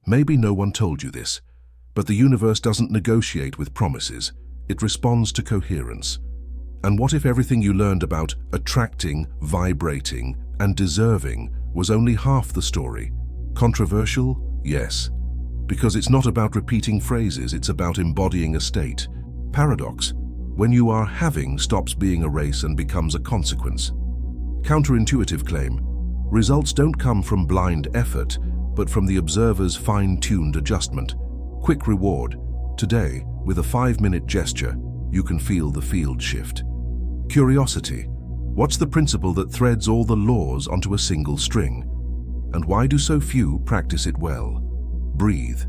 Maybe no one told you this, but the universe doesn't negotiate with promises. It responds to coherence. And what if everything you learned about attracting, vibrating, and deserving was only half the story? Controversial? Yes. Because it's not about repeating phrases, it's about embodying a state. Paradox: when you are having stops being a race and becomes a consequence. Counterintuitive claim: results don't come from blind effort, but from the observer's fine-tuned adjustment. Quick reward: today, with a 5-minute gesture, you can feel the field shift. Curiosity: what's the principle that threads all the laws onto a single string? And why do so few practice it well? Breathe.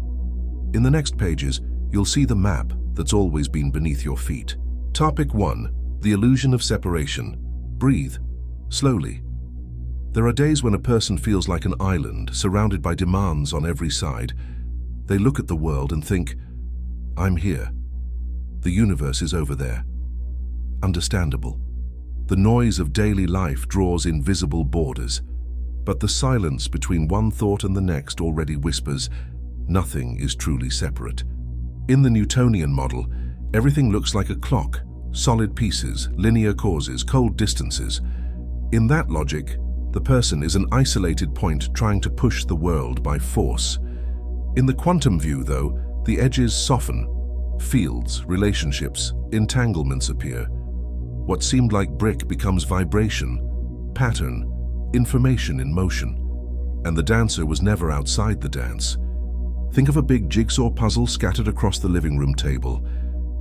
In the next pages, you'll see the map that's always been beneath your feet. Topic 1. The illusion of separation. Breathe. Slowly. There are days when a person feels like an island, surrounded by demands on every side. They look at the world and think, I'm here. The universe is over there. Understandable. The noise of daily life draws invisible borders, but the silence between one thought and the next already whispers, nothing is truly separate. In the Newtonian model, everything looks like a clock: solid pieces, linear causes, cold distances. In that logic, the person is an isolated point trying to push the world by force. In the quantum view, though, the edges soften. Fields, relationships, entanglements appear. What seemed like brick becomes vibration, pattern, information in motion. And the dancer was never outside the dance. Think of a big jigsaw puzzle scattered across the living room table.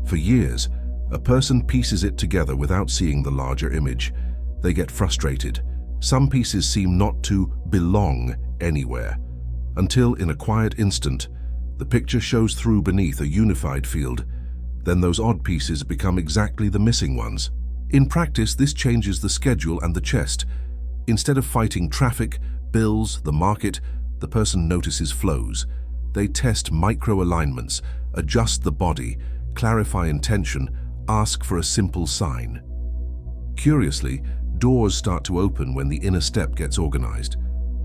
For years, a person pieces it together without seeing the larger image. They get frustrated. Some pieces seem not to belong anywhere, until in a quiet instant, the picture shows through beneath a unified field. Then those odd pieces become exactly the missing ones. In practice, this changes the schedule and the chest. Instead of fighting traffic, bills, the market, the person notices flows. They test micro-alignments, adjust the body, clarify intention, ask for a simple sign. Curiously, doors start to open when the inner step gets organized.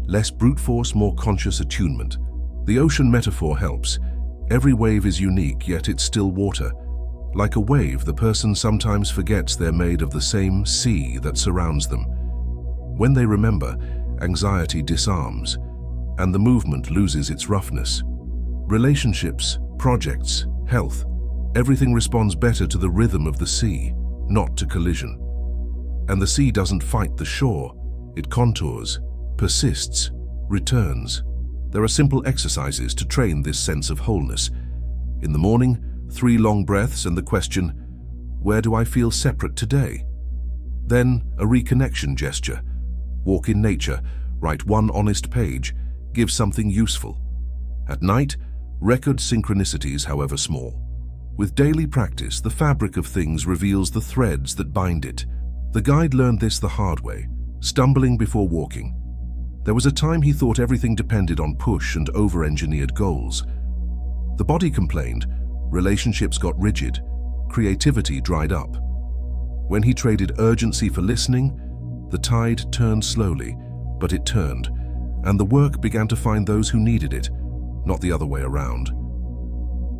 Less brute force, more conscious attunement. The ocean metaphor helps. Every wave is unique, yet it's still water. Like a wave, the person sometimes forgets they're made of the same sea that surrounds them. When they remember, anxiety disarms, and the movement loses its roughness. Relationships, projects, health, everything responds better to the rhythm of the sea, not to collision. And the sea doesn't fight the shore. It contours, persists, returns. There are simple exercises to train this sense of wholeness. In the morning, 3 long breaths and the question, where do I feel separate today? Then a reconnection gesture. Walk in nature, write 1 honest page, give something useful. At night, record synchronicities, however small. With daily practice, the fabric of things reveals the threads that bind it. The guide learned this the hard way, stumbling before walking. There was a time he thought everything depended on push and over-engineered goals. The body complained, relationships got rigid, creativity dried up. When he traded urgency for listening, the tide turned slowly, but it turned, and the work began to find those who needed it, not the other way around.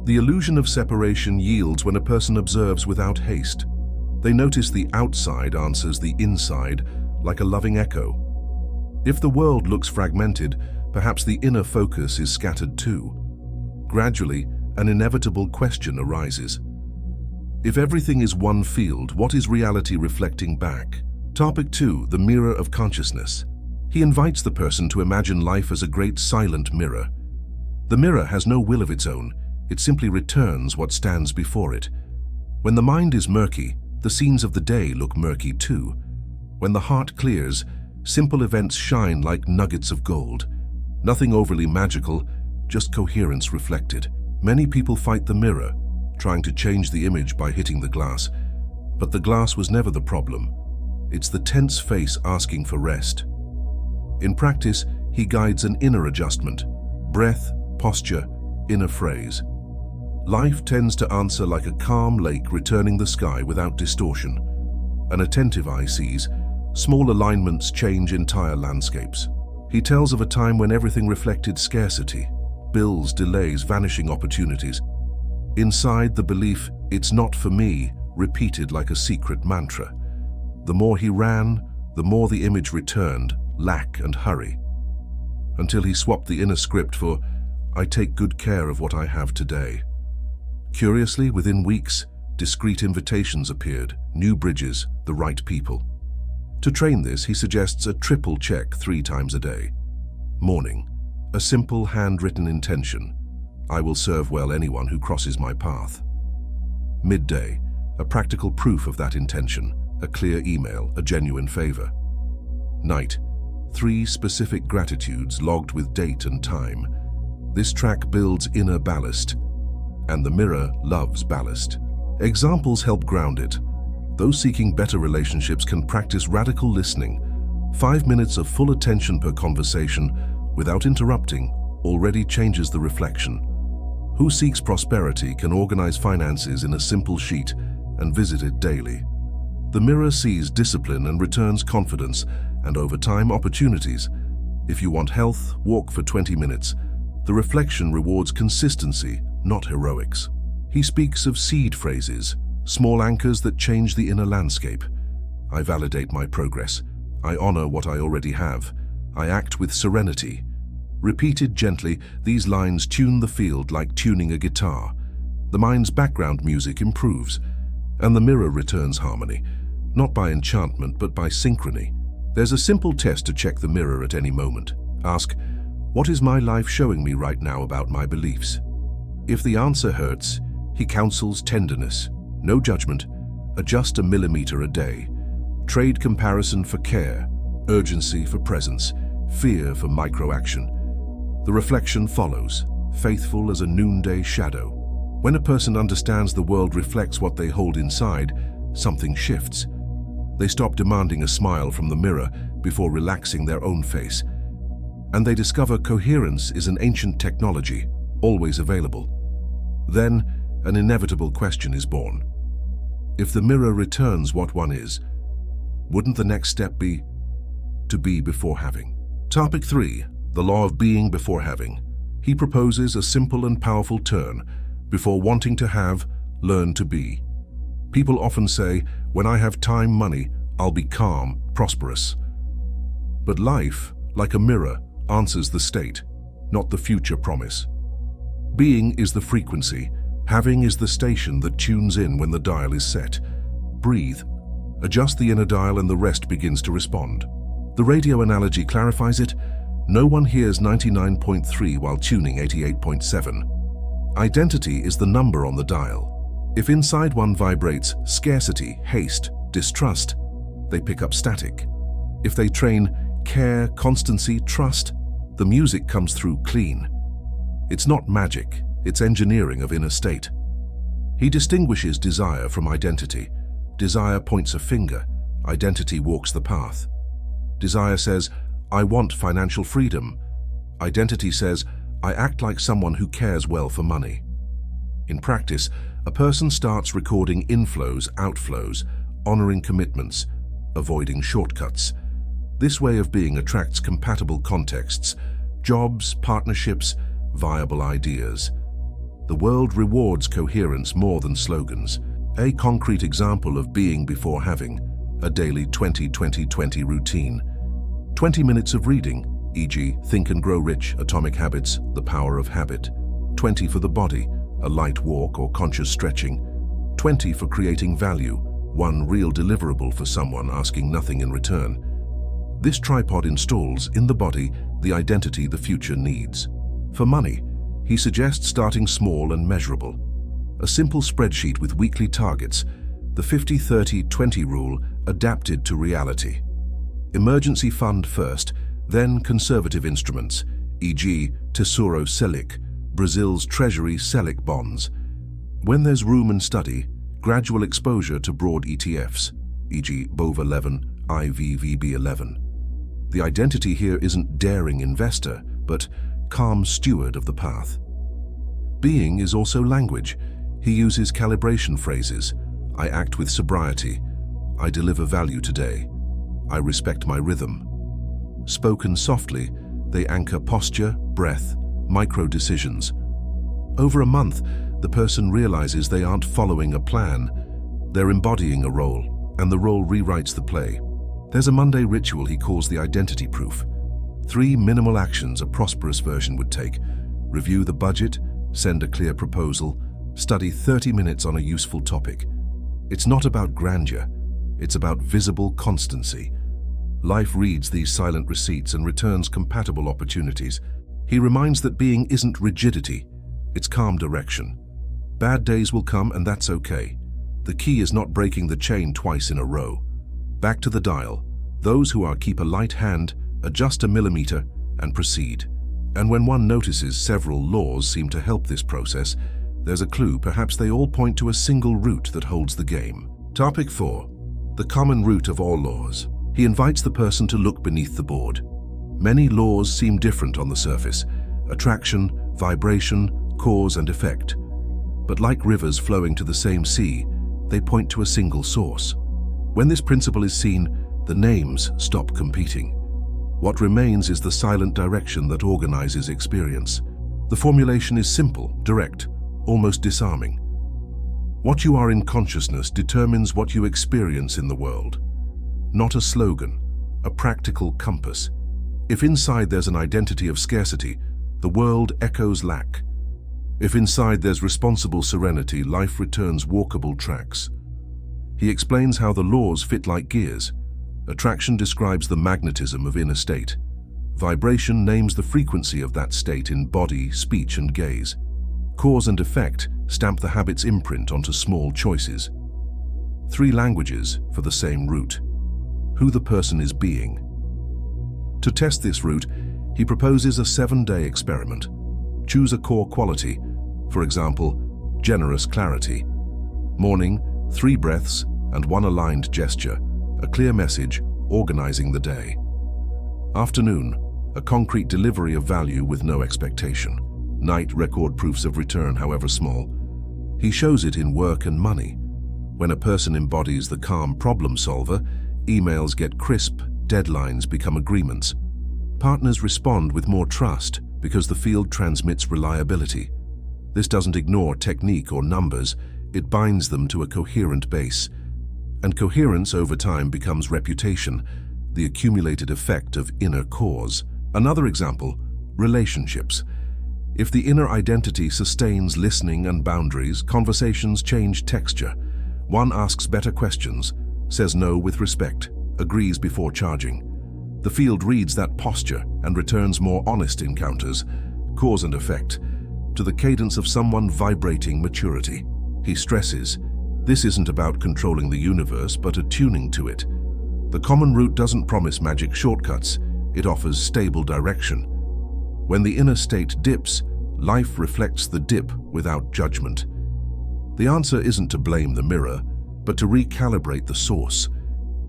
The illusion of separation yields when a person observes without haste. They notice the outside answers the inside, like a loving echo. If the world looks fragmented, perhaps the inner focus is scattered too. Gradually, an inevitable question arises. If everything is one field, what is reality reflecting back? Topic 2. The mirror of consciousness. He invites the person to imagine life as a great silent mirror. The mirror has no will of its own. It simply returns what stands before it. When the mind is murky, the scenes of the day look murky too. When the heart clears, simple events shine like nuggets of gold. Nothing overly magical, just coherence reflected. Many people fight the mirror, trying to change the image by hitting the glass. But the glass was never the problem. It's the tense face asking for rest. In practice, he guides an inner adjustment. Breath, posture, inner phrase. Life tends to answer like a calm lake returning the sky without distortion. An attentive eye sees, small alignments change entire landscapes. He tells of a time when everything reflected scarcity. bills, delays, vanishing opportunities. Inside, the belief, "It's not for me," repeated like a secret mantra. The more he ran, the more the image returned, lack and hurry, until he swapped the inner script for, "I take good care of what I have today." Curiously, within weeks, discreet invitations appeared, new bridges, the right people. To train this, he suggests a triple check 3 times a day. Morning, a simple handwritten intention, "I will serve well anyone who crosses my path." Midday, a practical proof of that intention, a clear email, a genuine favor. Night, 3 specific gratitudes logged with date and time. This track builds inner ballast, and the mirror loves ballast. Examples help ground it. Those seeking better relationships can practice radical listening. 5 minutes of full attention per conversation, without interrupting, already changes the reflection. Who seeks prosperity can organize finances in a simple sheet and visit it daily. The mirror sees discipline and returns confidence, and over time, opportunities. If you want health, walk for 20 minutes. The reflection rewards consistency, not heroics. He speaks of seed phrases, small anchors that change the inner landscape. I validate my progress. I honor what I already have. I act with serenity. Repeated gently, these lines tune the field like tuning a guitar. The mind's background music improves, and the mirror returns harmony, not by enchantment but by synchrony. There's a simple test to check the mirror at any moment. Ask, "What is my life showing me right now about my beliefs?" If the answer hurts, he counsels tenderness. No judgment, adjust a millimeter a day. Trade comparison for care, urgency for presence, fear for micro-action. The reflection follows, faithful as a noonday shadow. When a person understands the world reflects what they hold inside, something shifts. They stop demanding a smile from the mirror before relaxing their own face. And they discover coherence is an ancient technology, always available. Then, an inevitable question is born. If the mirror returns what one is, wouldn't the next step be to be before having? Topic 3. The law of being before having. He proposes a simple and powerful turn. Before wanting to have, learn to be. People often say, "When I have time, money, I'll be calm, prosperous." But life, like a mirror, answers the state, not the future promise. Being is the frequency. Having is the station that tunes in when the dial is set. Breathe. Adjust the inner dial and the rest begins to respond. The radio analogy clarifies it. No one hears 99.3 while tuning 88.7. Identity is the number on the dial. If inside one vibrates scarcity, haste, distrust, they pick up static. If they train care, constancy, trust, the music comes through clean. It's not magic, it's engineering of inner state. He distinguishes desire from identity. Desire points a finger, identity walks the path. Desire says, "I want financial freedom." Identity says, "I act like someone who cares well for money." In practice, a person starts recording inflows, outflows, honoring commitments, avoiding shortcuts. This way of being attracts compatible contexts, jobs, partnerships, viable ideas. The world rewards coherence more than slogans. A concrete example of being before having, a daily 20-20-20 routine. 20 minutes of reading, e.g. Think and Grow Rich, Atomic Habits, The Power of Habit. 20 for the body, a light walk or conscious stretching. 20 for creating value, one real deliverable for someone asking nothing in return. This tripod installs in the body the identity the future needs. For money, he suggests starting small and measurable. A simple spreadsheet with weekly targets, the 50-30-20 rule adapted to reality. Emergency fund first, then conservative instruments, e.g. Tesouro Selic, Brazil's Treasury Selic bonds. When there's room and study, gradual exposure to broad ETFs, e.g. BOV11, IVVB11. The identity here isn't daring investor, but calm steward of the path. Being is also language. He uses calibration phrases. I act with sobriety. I deliver value today. I respect my rhythm. Spoken softly, they anchor posture, breath, micro-decisions. Over a month, the person realizes they aren't following a plan. They're embodying a role, and the role rewrites the play. There's a Monday ritual he calls the identity proof. 3 minimal actions a prosperous version would take: review the budget, send a clear proposal, study 30 minutes on a useful topic. It's not about grandeur, it's about visible constancy. Life reads these silent receipts and returns compatible opportunities. He reminds that being isn't rigidity, it's calm direction. Bad days will come, and that's okay. The key is not breaking the chain twice in a row. Back to the dial. Those who are keep a light hand, adjust a millimeter, and proceed. And when one notices several laws seem to help this process, there's a clue. Perhaps they all point to a single root that holds the game. Topic 4. The common root of all laws. He invites the person to look beneath the board. Many laws seem different on the surface: attraction, vibration, cause and effect. But like rivers flowing to the same sea, they point to a single source. When this principle is seen, the names stop competing. What remains is the silent direction that organizes experience. The formulation is simple, direct, almost disarming. What you are in consciousness determines what you experience in the world. Not a slogan, a practical compass. If inside there's an identity of scarcity, the world echoes lack. If inside there's responsible serenity, life returns walkable tracks. He explains how the laws fit like gears. Attraction describes the magnetism of inner state. Vibration names the frequency of that state in body, speech, and gaze. Cause and effect stamp the habit's imprint onto small choices. 3 languages for the same root. Who the person is being. To test this root, he proposes a 7-day experiment. Choose a core quality, for example, generous clarity. Morning, 3 breaths and 1 aligned gesture, a clear message organizing the day. Afternoon, a concrete delivery of value with no expectation. Night, record proofs of return, however small. He shows it in work and money. When a person embodies the calm problem solver, emails get crisp, deadlines become agreements. Partners respond with more trust because the field transmits reliability. This doesn't ignore technique or numbers, it binds them to a coherent base. And coherence over time becomes reputation, the accumulated effect of inner cause. Another example, relationships. If the inner identity sustains listening and boundaries, conversations change texture. One asks better questions, says no with respect, agrees before charging. The field reads that posture and returns more honest encounters, cause and effect, to the cadence of someone vibrating maturity. He stresses, this isn't about controlling the universe, but attuning to it. The common route doesn't promise magic shortcuts, it offers stable direction. When the inner state dips, life reflects the dip without judgment. The answer isn't to blame the mirror, but to recalibrate the source.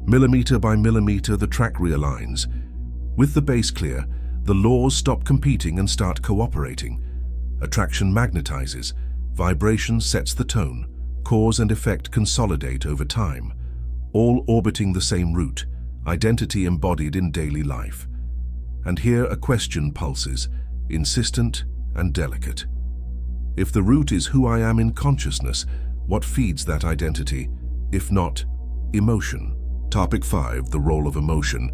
Millimeter by millimeter, the track realigns. With the base clear, the laws stop competing and start cooperating. Attraction magnetizes, vibration sets the tone, cause and effect consolidate over time, all orbiting the same route, identity embodied in daily life. And here a question pulses, insistent and delicate. If the root is who I am in consciousness, what feeds that identity, if not emotion? Topic 5, the role of emotion.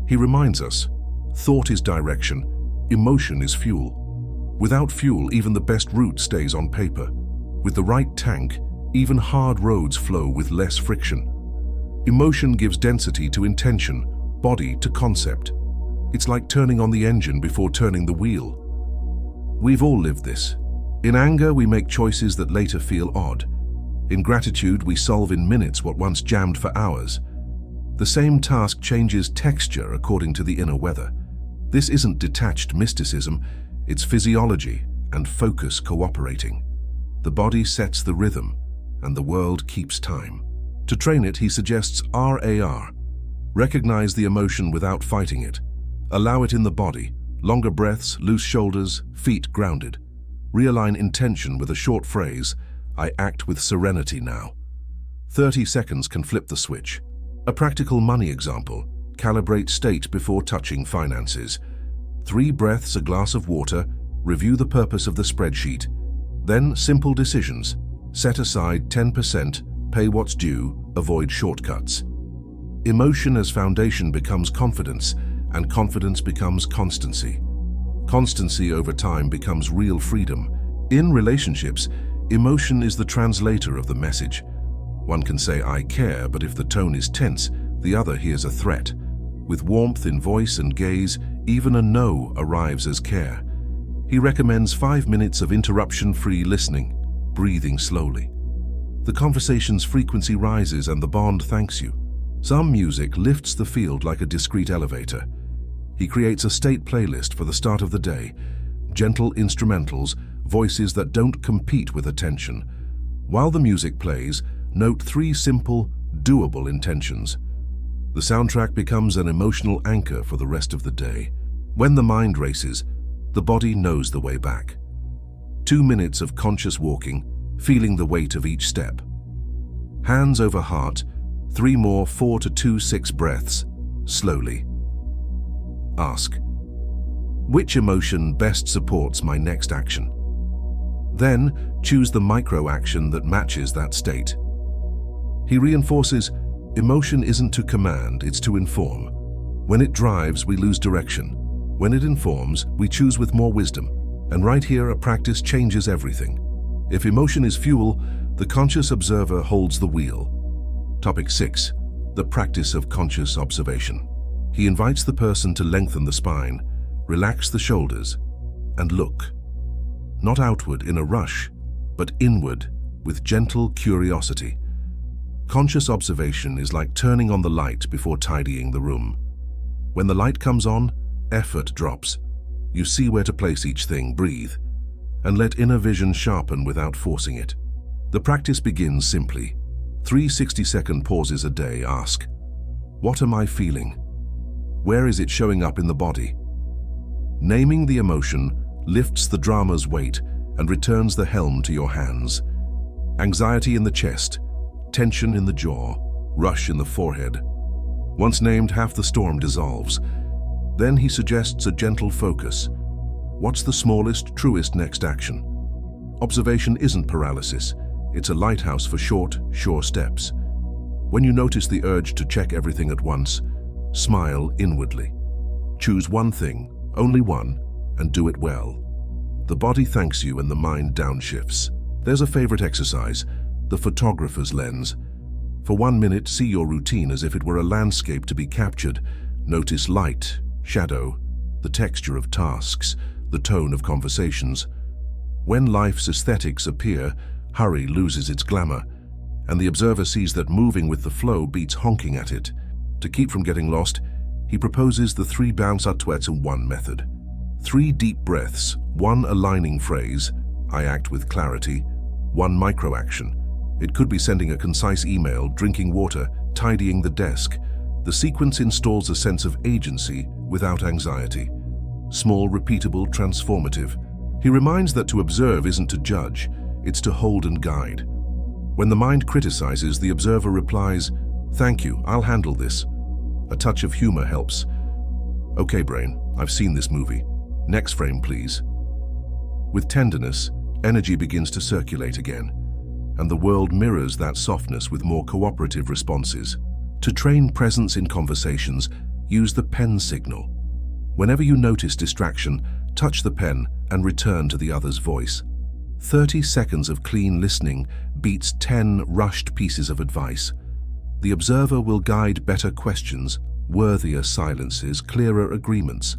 He reminds us, thought is direction, emotion is fuel. Without fuel, even the best route stays on paper. With the right tank, even hard roads flow with less friction. Emotion gives density to intention, body to concept. It's like turning on the engine before turning the wheel. We've all lived this. In anger, we make choices that later feel odd. In gratitude, we solve in minutes what once jammed for hours. The same task changes texture according to the inner weather. This isn't detached mysticism, it's physiology and focus cooperating. The body sets the rhythm, and the world keeps time. To train it, he suggests RAR. Recognize the emotion without fighting it. Allow it in the body. Longer breaths, loose shoulders, feet grounded. Realign intention with a short phrase, I act with serenity now. 30 seconds can flip the switch. A practical money example, calibrate state before touching finances. 3 breaths, a glass of water, Review the purpose of the spreadsheet. Then simple decisions. Set aside 10%, pay what's due, avoid shortcuts. Emotion as foundation becomes confidence, and confidence becomes constancy. Constancy over time becomes real freedom. In relationships, emotion is the translator of the message. One can say, "I care," but if the tone is tense, the other hears a threat. With warmth in voice and gaze, even a no arrives as care. He recommends 5 minutes of interruption-free listening, breathing slowly. The conversation's frequency rises and the bond thanks you. Some music lifts the field like a discreet elevator. He creates a state playlist for the start of the day, gentle instrumentals, voices that don't compete with attention. While the music plays, note 3 simple, doable intentions. The soundtrack becomes an emotional anchor for the rest of the day. When the mind races, the body knows the way back. 2 minutes of conscious walking, feeling the weight of each step. Hands over heart, 3 more 4 to 2 6 breaths, slowly. Ask, which emotion best supports my next action? Then choose the micro-action that matches that state. He reinforces, emotion isn't to command, it's to inform. When it drives, we lose direction. When it informs, we choose with more wisdom. And right here, a practice changes everything. If emotion is fuel, the conscious observer holds the wheel. Topic 6. The practice of conscious observation. He invites the person to lengthen the spine, relax the shoulders, and look. Not outward in a rush, but inward with gentle curiosity. Conscious observation is like turning on the light before tidying the room. When the light comes on, effort drops. You see where to place each thing, breathe, and let inner vision sharpen without forcing it. The practice begins simply. 3 60-second pauses a day. Ask, what am I feeling? Where is it showing up in the body? Naming the emotion lifts the drama's weight and returns the helm to your hands. Anxiety in the chest, tension in the jaw, rush in the forehead. Once named, half the storm dissolves. Then he suggests a gentle focus. What's the smallest, truest next action? Observation isn't paralysis. It's a lighthouse for short, sure steps. When you notice the urge to check everything at once, smile inwardly. Choose one thing, only one, and do it well. The body thanks you and the mind downshifts. There's a favorite exercise, the photographer's lens. For 1 minute, see your routine as if it were a landscape to be captured. Notice light, shadow, the texture of tasks, the tone of conversations. When life's aesthetics appear, hurry loses its glamour, and the observer sees that moving with the flow beats honking at it. To keep from getting lost, he proposes the 3 bounce à in one method. 3 deep breaths, 1 aligning phrase, I act with clarity, 1 micro-action. It could be sending a concise email, drinking water, tidying the desk. The sequence installs a sense of agency without anxiety. Small, repeatable, transformative. He reminds that to observe isn't to judge, it's to hold and guide. When the mind criticizes, the observer replies, "Thank you, I'll handle this." A touch of humor helps. "Okay, brain, I've seen this movie. Next frame, please." With tenderness, energy begins to circulate again, and the world mirrors that softness with more cooperative responses. To train presence in conversations, use the pen signal. Whenever you notice distraction, touch the pen and return to the other's voice. 30 seconds of clean listening beats 10 rushed pieces of advice. The observer will guide better questions, worthier silences, clearer agreements.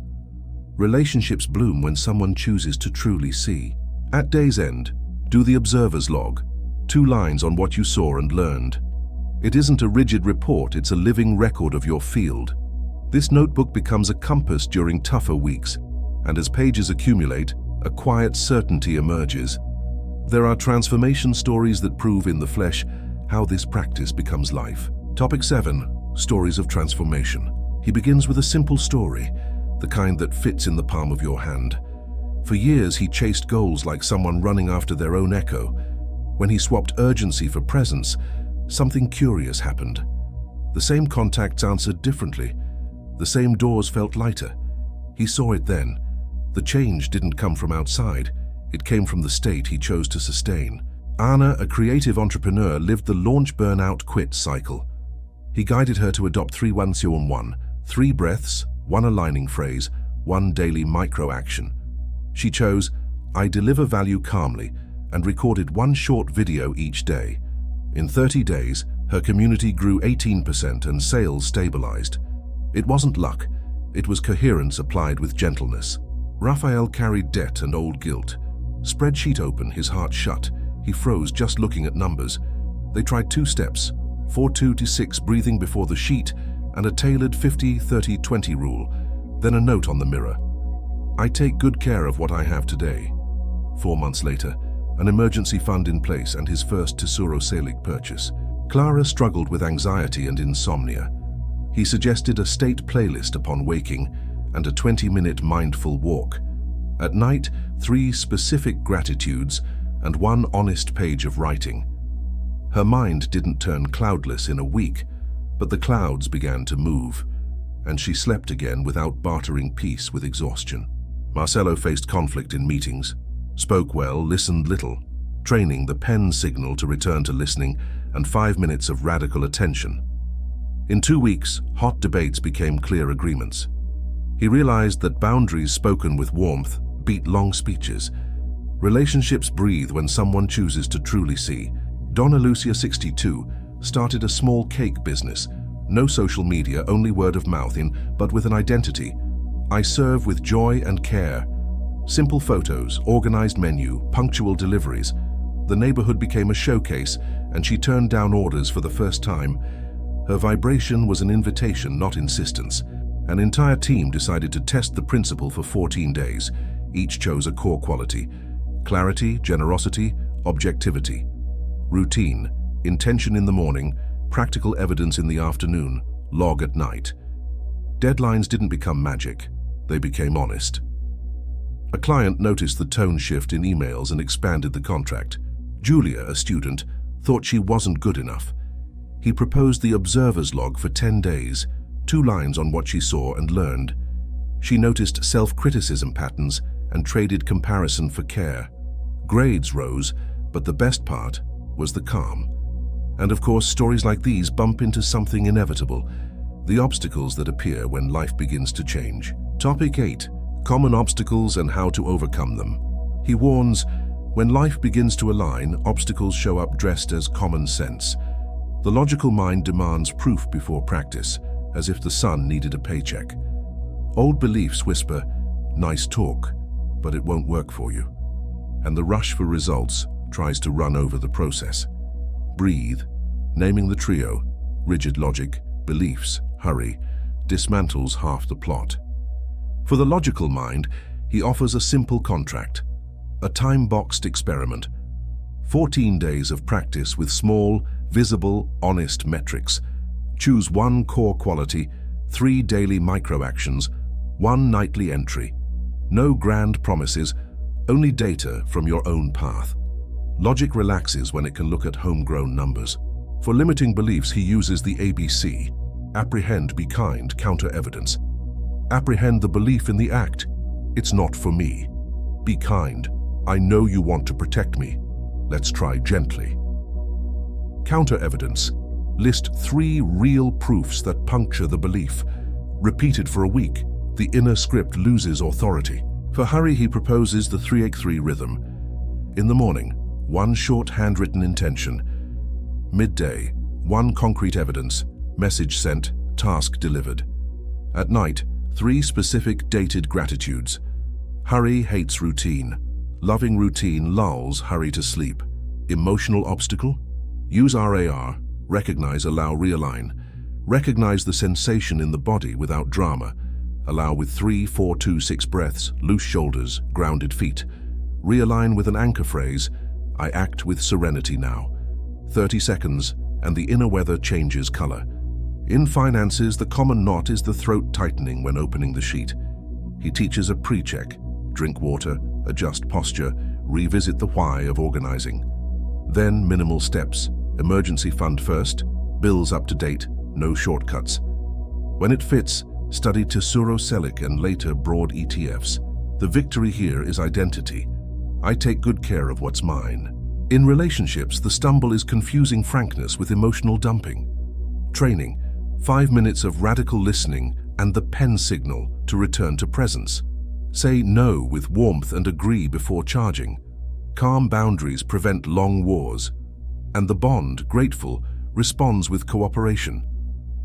Relationships bloom when someone chooses to truly see. At day's end, do the observer's log. 2 lines on what you saw and learned. It isn't a rigid report, it's a living record of your field. This notebook becomes a compass during tougher weeks, and as pages accumulate, a quiet certainty emerges. There are transformation stories that prove in the flesh how this practice becomes life. Topic 7. Stories of transformation. He begins with a simple story, the kind that fits in the palm of your hand. For years, he chased goals like someone running after their own echo. When he swapped urgency for presence, something curious happened. The same contacts answered differently. The same doors felt lighter. He saw it then. The change didn't come from outside. It came from the state he chose to sustain. Anna, a creative entrepreneur, lived the launch burnout quit cycle. He guided her to adopt 3-1-1, 3 breaths, 1 aligning phrase, 1 daily micro-action. She chose, I deliver value calmly, and recorded 1 short video each day. In 30 days, her community grew 18% and sales stabilized. It wasn't luck, it was coherence applied with gentleness. Raphael carried debt and old guilt. Spreadsheet open, his heart shut. He froze just looking at numbers. They tried 2 steps, 4-2-6 breathing before the sheet, and a tailored 50-30-20 rule, then a note on the mirror. I take good care of what I have today. 4 months later, an emergency fund in place and his first Tesoro Selig purchase. Clara struggled with anxiety and insomnia. He suggested a state playlist upon waking and a 20-minute mindful walk. At night, 3 specific gratitudes and 1 honest page of writing. Her mind didn't turn cloudless in a week, but the clouds began to move, and she slept again without bartering peace with exhaustion. Marcelo faced conflict in meetings, spoke well, listened little, training the pen signal to return to listening and 5 minutes of radical attention. In 2 weeks, hot debates became clear agreements. He realized that boundaries spoken with warmth beat long speeches. Relationships breathe when someone chooses to truly see. Donna Lucia, 62, started a small cake business. No social media, only word of mouth but with an identity. I serve with joy and care. Simple photos, organized menu, punctual deliveries. The neighborhood became a showcase, and she turned down orders for the first time. Her vibration was an invitation, not insistence. An entire team decided to test the principle for 14 days. Each chose a core quality: clarity, generosity, objectivity. Routine, intention in the morning, practical evidence in the afternoon, log at night. Deadlines didn't become magic, they became honest. A client noticed the tone shift in emails and expanded the contract. Julia, a student, thought she wasn't good enough. He proposed the observer's log for 10 days, 2 lines on what she saw and learned. She noticed self-criticism patterns and traded comparison for care. Grades rose, but the best part was the calm. And of course, stories like these bump into something inevitable: the obstacles that appear when life begins to change. Topic 8. Common obstacles and how to overcome them. He warns, when life begins to align, obstacles show up dressed as common sense. The logical mind demands proof before practice, as if the sun needed a paycheck. Old beliefs whisper, nice talk, but it won't work for you. And the rush for results tries to run over the process. Breathe, naming the trio, rigid logic, beliefs, hurry, dismantles half the plot. For the logical mind, he offers a simple contract, a time-boxed experiment. 14 days of practice with small, visible, honest metrics. Choose 1 core quality, 3 daily micro-actions, 1 nightly entry. No grand promises, only data from your own path. Logic relaxes when it can look at homegrown numbers. For limiting beliefs, he uses the ABC. Apprehend, be kind, counter evidence. Apprehend the belief in the act. It's not for me. Be kind. I know you want to protect me. Let's try gently. Counter evidence. List 3 real proofs that puncture the belief. Repeated for a week, the inner script loses authority. For hurry, he proposes the 3-8-3 rhythm. In the morning, 1 short handwritten intention. Midday, 1 concrete evidence, message sent, task delivered. At night, 3 specific dated gratitudes. Hurry hates routine. Loving routine lulls hurry to sleep. Emotional obstacle? Use RAR, recognize, allow, realign. Recognize the sensation in the body without drama. Allow with 3-4-2-6 breaths, loose shoulders, grounded feet. Realign with an anchor phrase, I act with serenity now. 30 seconds, and the inner weather changes color. In finances, the common knot is the throat tightening when opening the sheet. He teaches a pre-check. Drink water, adjust posture, revisit the why of organizing. Then minimal steps. Emergency fund first, bills up to date, no shortcuts. When it fits, study Tesoro Selig and later broad ETFs. The victory here is identity. I take good care of what's mine. In relationships, the stumble is confusing frankness with emotional dumping. Training, 5 minutes of radical listening and the pen signal to return to presence. Say no with warmth and agree before charging. Calm boundaries prevent long wars. And the bond, grateful, responds with cooperation.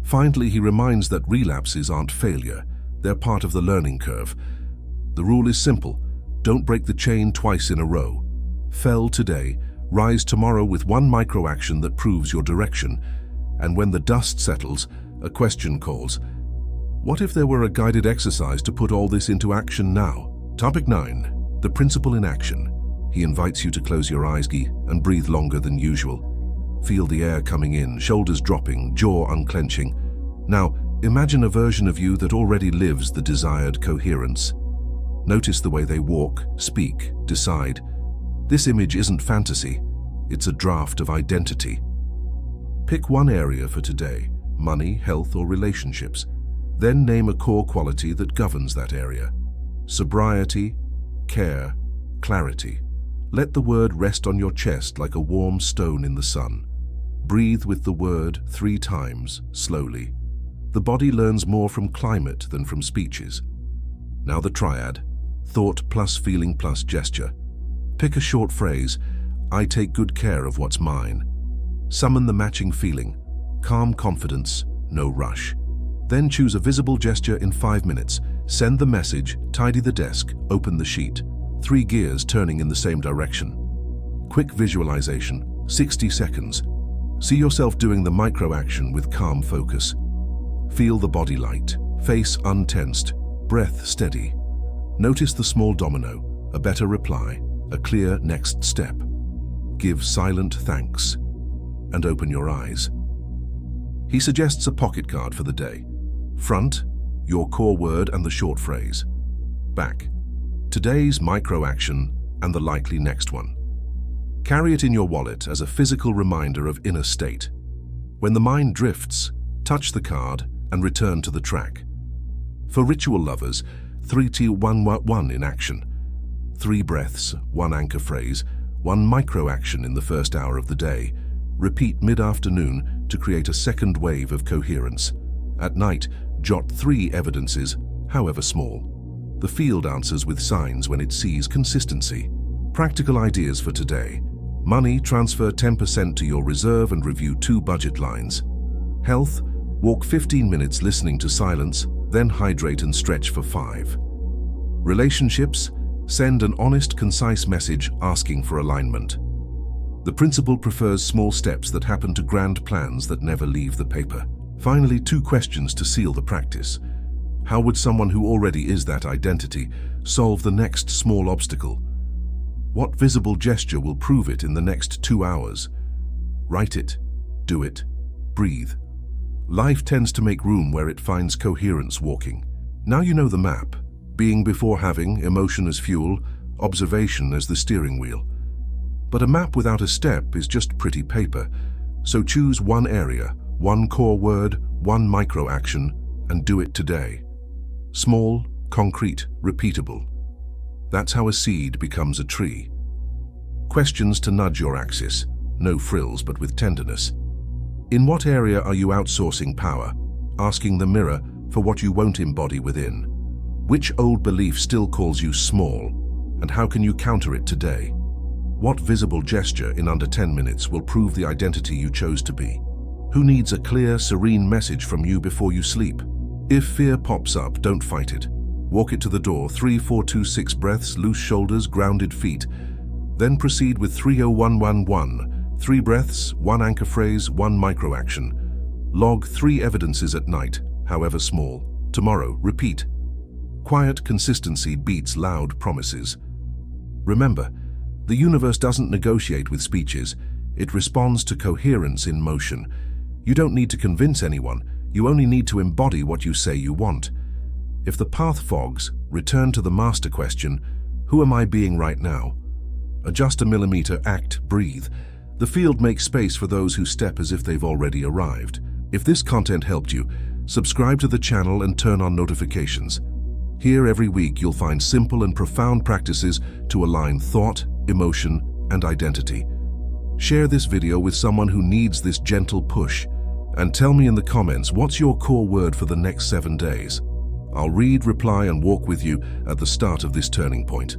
Finally, he reminds that relapses aren't failure. They're part of the learning curve. The rule is simple. Don't break the chain twice in a row. Fell today, rise tomorrow with one micro-action that proves your direction. And when the dust settles, a question calls. What if there were a guided exercise to put all this into action now? Topic 9. The principle in action. He invites you to close your eyes and breathe longer than usual. Feel the air coming in, shoulders dropping, jaw unclenching. Now, imagine a version of you that already lives the desired coherence. Notice the way they walk, speak, decide. This image isn't fantasy. It's a draft of identity. Pick one area for today, money, health, or relationships. Then name a core quality that governs that area. Sobriety, care, clarity. Let the word rest on your chest like a warm stone in the sun. Breathe with the word 3 times, slowly. The body learns more from climate than from speeches. Now the triad, thought plus feeling plus gesture. Pick a short phrase, I take good care of what's mine. Summon the matching feeling, calm confidence, no rush. Then choose a visible gesture in 5 minutes. Send the message, tidy the desk, open the sheet. 3 gears turning in the same direction. Quick visualization, 60 seconds. See yourself doing the micro-action with calm focus. Feel the body light, face untensed, breath steady. Notice the small domino, a better reply, a clear next step. Give silent thanks, and open your eyes. He suggests a pocket card for the day. Front, your core word and the short phrase. Back, today's micro-action and the likely next one. Carry it in your wallet as a physical reminder of inner state. When the mind drifts, touch the card and return to the track. For ritual lovers, 3-2-1-1 in action. 3 breaths, 1 anchor phrase, 1 micro-action in the first hour of the day. Repeat mid-afternoon to create a second wave of coherence. At night, jot 3 evidences, however small. The field answers with signs when it sees consistency. Practical ideas for today. Money, transfer 10% to your reserve and review 2 budget lines. Health, walk 15 minutes listening to silence, then hydrate and stretch for 5. Relationships, send an honest, concise message asking for alignment. The principle prefers small steps that happen to grand plans that never leave the paper. Finally, 2 questions to seal the practice. How would someone who already is that identity solve the next small obstacle? What visible gesture will prove it in the next 2 hours? Write it, do it, breathe. Life tends to make room where it finds coherence walking. Now you know the map. Being before having, emotion as fuel, observation as the steering wheel. But a map without a step is just pretty paper. So choose one area, one core word, one micro-action, and do it today. Small, concrete, repeatable. That's how a seed becomes a tree. Questions to nudge your axis. No frills, but with tenderness. In what area are you outsourcing power? Asking the mirror for what you won't embody within. Which old belief still calls you small, and how can you counter it today? What visible gesture in under 10 minutes will prove the identity you chose to be? Who needs a clear, serene message from you before you sleep? If fear pops up, don't fight it. Walk it to the door, 3-4-2-6 breaths, loose shoulders, grounded feet. Then proceed with 3-0-1-1-1, 3 breaths, 1 anchor phrase, 1 micro-action. Log 3 evidences at night, however small. Tomorrow, repeat. Quiet consistency beats loud promises. Remember, the universe doesn't negotiate with speeches. It responds to coherence in motion. You don't need to convince anyone. You only need to embody what you say you want. If the path fogs, return to the master question, who am I being right now? Adjust a millimeter, act, breathe. The field makes space for those who step as if they've already arrived. If this content helped you, subscribe to the channel and turn on notifications. Here every week you'll find simple and profound practices to align thought, emotion, and identity. Share this video with someone who needs this gentle push, and tell me in the comments what's your core word for the next 7 days. I'll read, reply, and walk with you at the start of this turning point.